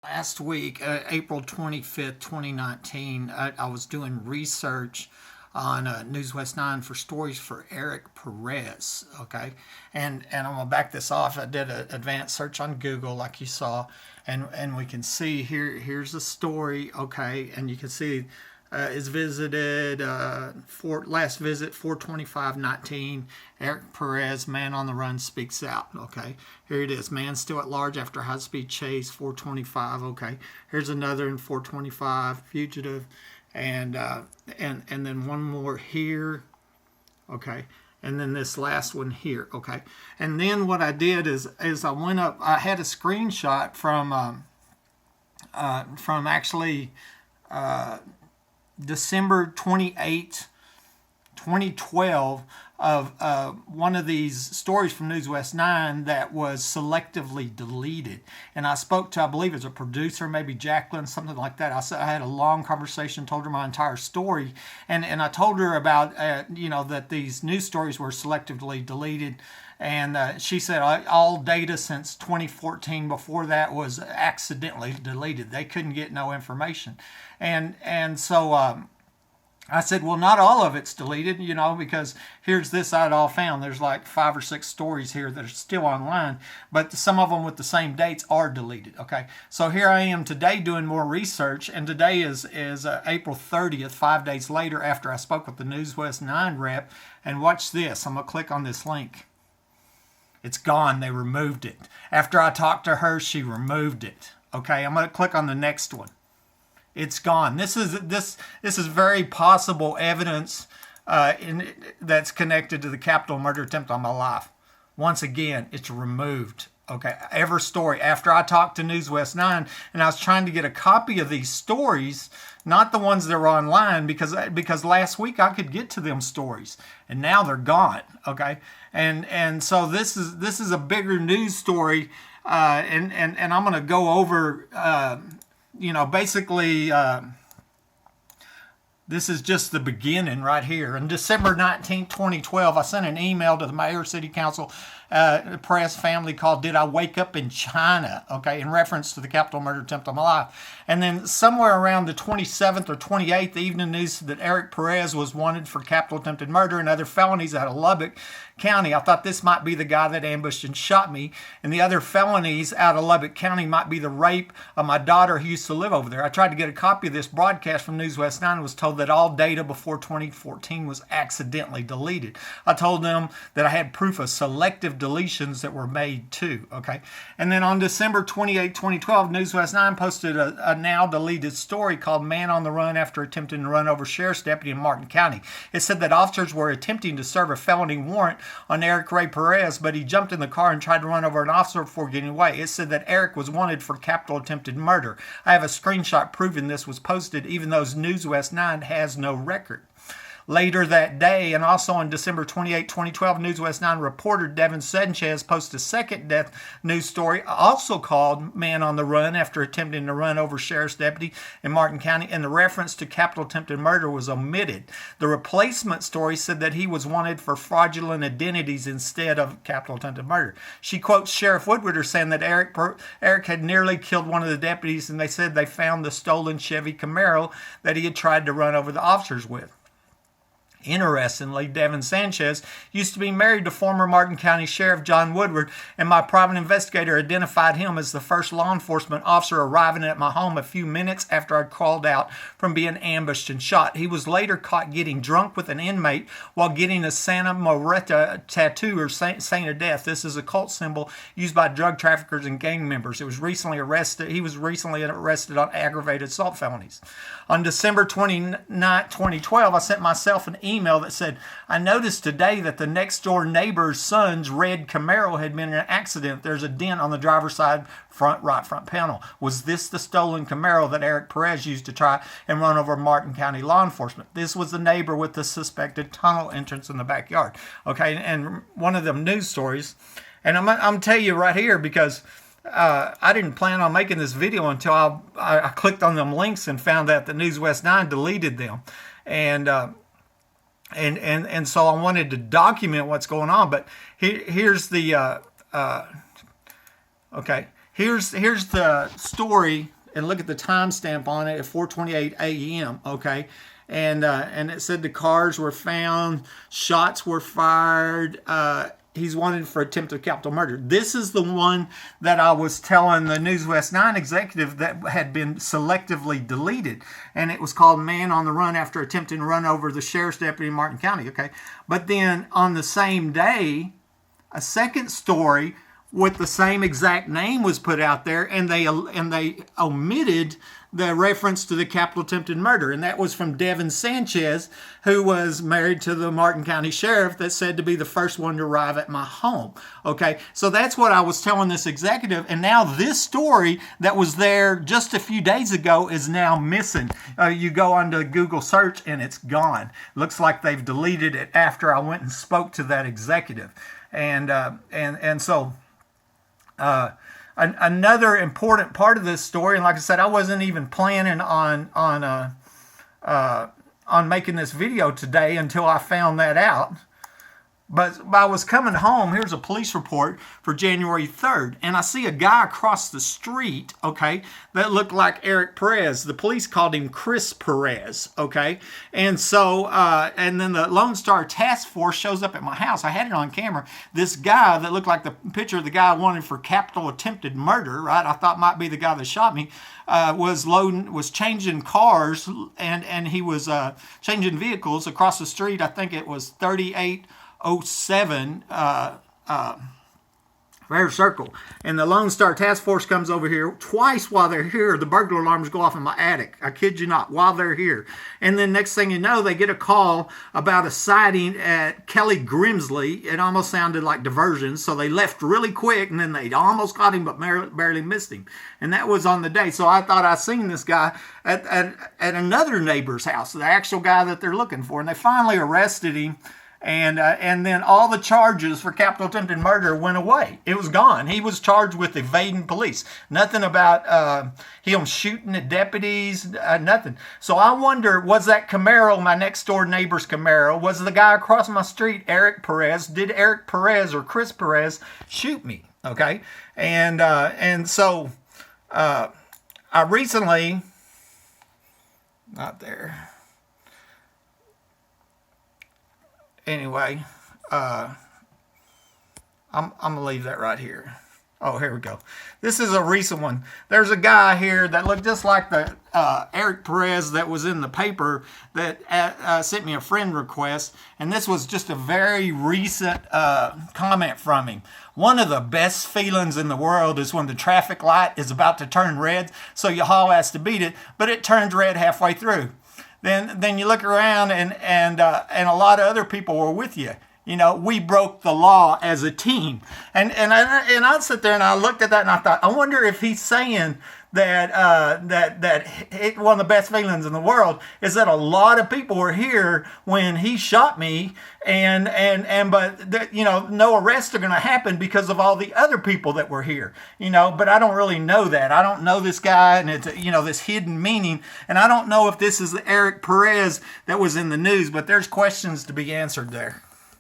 Last week, April 25th, 2019, I was doing research on News West 9 for stories for Eric Perez, okay? And I'm going to back this off. I did an advanced search on Google, like you saw, and we can see here's the story, okay? And you can see is visited, last visit 4/25/19. Eric Perez, man on the run, speaks out. Okay, here it is. Man still at large after high speed chase. 4/25. Okay, here's another in 4/25. Fugitive, and then one more here. Okay, and then this last one here. Okay, and then what I did is I went up. I had a screenshot from actually. December 28, 2012 of one of these stories from News West 9 that was selectively deleted. And I spoke to, I believe it's a producer, maybe Jacqueline, something like that. I had a long conversation, told her my entire story. And I told her about, that these news stories were selectively deleted. And she said all data since 2014 before that was accidentally deleted. They couldn't get no information. And so I said, well, not all of it's deleted, because here's this I'd all found. There's like 5 or 6 stories here that are still online, but some of them with the same dates are deleted, okay? So here I am today doing more research, and today is April 30th, 5 days later after I spoke with the News West 9 rep, and watch this. I'm going to click on this link. It's gone. They removed it. After I talked to her, she removed it. Okay, I'm going to click on the next one. It's gone. This is very possible evidence that's connected to the capital murder attempt on my life. Once again, it's removed. Okay, every story. After I talked to News West 9, and I was trying to get a copy of these stories, not the ones that were online, because last week I could get to them stories, and now they're gone. Okay, and so this is a bigger news story, and I'm going to go over, basically. This is just the beginning right here. On December 19, 2012, I sent an email to the mayor, city council, press, family called "Did I Wake Up in China?" Okay, in reference to the capital murder attempt on my life. And then somewhere around the 27th or 28th, the evening news said that Eric Perez was wanted for capital attempted murder and other felonies out of Lubbock County. I thought this might be the guy that ambushed and shot me, and the other felonies out of Lubbock County might be the rape of my daughter who used to live over there. I tried to get a copy of this broadcast from News West 9 and was told that all data before 2014 was accidentally deleted. I told them that I had proof of selective deletions that were made too. Okay, and then on December 28, 2012, News West 9 posted a now deleted story called "Man on the Run After Attempting to Run Over Sheriff's Deputy in Martin County." It said that officers were attempting to serve a felony warrant on Eric Ray Perez, but he jumped in the car and tried to run over an officer before getting away. It said that Eric was wanted for capital attempted murder. I have a screenshot proving this was posted, even though News West 9 has no record. Later that day, and also on December 28, 2012, News West 9 reporter Devin Sanchez posted a second death news story, also called "Man on the Run After Attempting to Run Over Sheriff's Deputy in Martin County," and the reference to capital attempted murder was omitted. The replacement story said that he was wanted for fraudulent identities instead of capital attempted murder. She quotes Sheriff Woodward saying that Eric had nearly killed one of the deputies, and they said they found the stolen Chevy Camaro that he had tried to run over the officers with. Interestingly, Devin Sanchez used to be married to former Martin County Sheriff John Woodward, and my private investigator identified him as the first law enforcement officer arriving at my home a few minutes after I'd crawled out from being ambushed and shot. He was later caught getting drunk with an inmate while getting a Santa Moreta tattoo, or Saint of Death. This is a cult symbol used by drug traffickers and gang members. He was recently arrested on aggravated assault felonies. On December 29, 2012, I sent myself an email that said, "I noticed today that the next door neighbor's son's red Camaro had been in an accident. There's a dent on the driver's side right front panel. Was this the stolen Camaro that Eric Perez used to try and run over Martin County law enforcement?" This was the neighbor with the suspected tunnel entrance in the backyard. Okay, and one of them news stories, and I'm telling you right here, because I didn't plan on making this video until I clicked on them links and found out that News West 9 deleted them, and so I wanted to document what's going on. But here's the okay. Here's the story, and look at the timestamp on it at 4:28 a.m. Okay, and it said the cars were found, shots were fired. He's wanted for attempted capital murder. This is the one that I was telling the News West 9 executive that had been selectively deleted. And it was called Man on the Run after attempting to run over the sheriff's deputy in Martin County. Okay. But then on the same day, a second story with the same exact name was put out there, and they omitted the reference to the capital attempted murder, and that was from Devin Sanchez, who was married to the Martin County Sheriff that said to be the first one to arrive at my home. Okay, so that's what I was telling this executive, and now this story that was there just a few days ago is now missing. You go onto Google search and it's gone. Looks like they've deleted it after I went and spoke to that executive, and so. Another important part of this story, and like I said, I wasn't even planning on making this video today until I found that out. But I was coming home. Here's a police report for January 3rd, and I see a guy across the street, okay, that looked like Eric Perez. The police called him Chris Perez, okay? And so, and then the Lone Star Task Force shows up at my house. I had it on camera. This guy that looked like the picture of the guy wanted for capital attempted murder, right? I thought might be the guy that shot me, was changing cars, and he was changing vehicles across the street. I think it was 3807 Rare Circle, and the Lone Star Task Force comes over here. Twice while they're here, the burglar alarms go off in my attic. I kid you not, while they're here. And then next thing you know, they get a call about a sighting at Kelly Grimsley. It almost sounded like diversion, so they left really quick, and then they almost got him but barely missed him. And that was on the day. So I thought I seen this guy at another neighbor's house, the actual guy that they're looking for, and they finally arrested him. And then all the charges for capital attempted murder went away. It was gone. He was charged with evading police. Nothing about him shooting at deputies, nothing. So I wonder, was that Camaro, my next door neighbor's Camaro, was the guy across my street, Eric Perez? Did Eric Perez or Chris Perez shoot me? Okay. And so I recently, not there. Anyway, I'm going to leave that right here. Oh, here we go. This is a recent one. There's a guy here that looked just like the Eric Perez that was in the paper that sent me a friend request. And this was just a very recent comment from him. One of the best feelings in the world is when the traffic light is about to turn red, so your haul has to beat it, but it turns red halfway through. Then you look around and a lot of other people were with you. You know, we broke the law as a team. And I'd sit there and I looked at that and I thought, I wonder if he's saying that one of the best feelings in the world is that a lot of people were here when he shot me, but no arrests are going to happen because of all the other people that were here, but I don't really know that. I don't know this guy, and it's, this hidden meaning, and I don't know if this is the Eric Perez that was in the news, but there's questions to be answered there.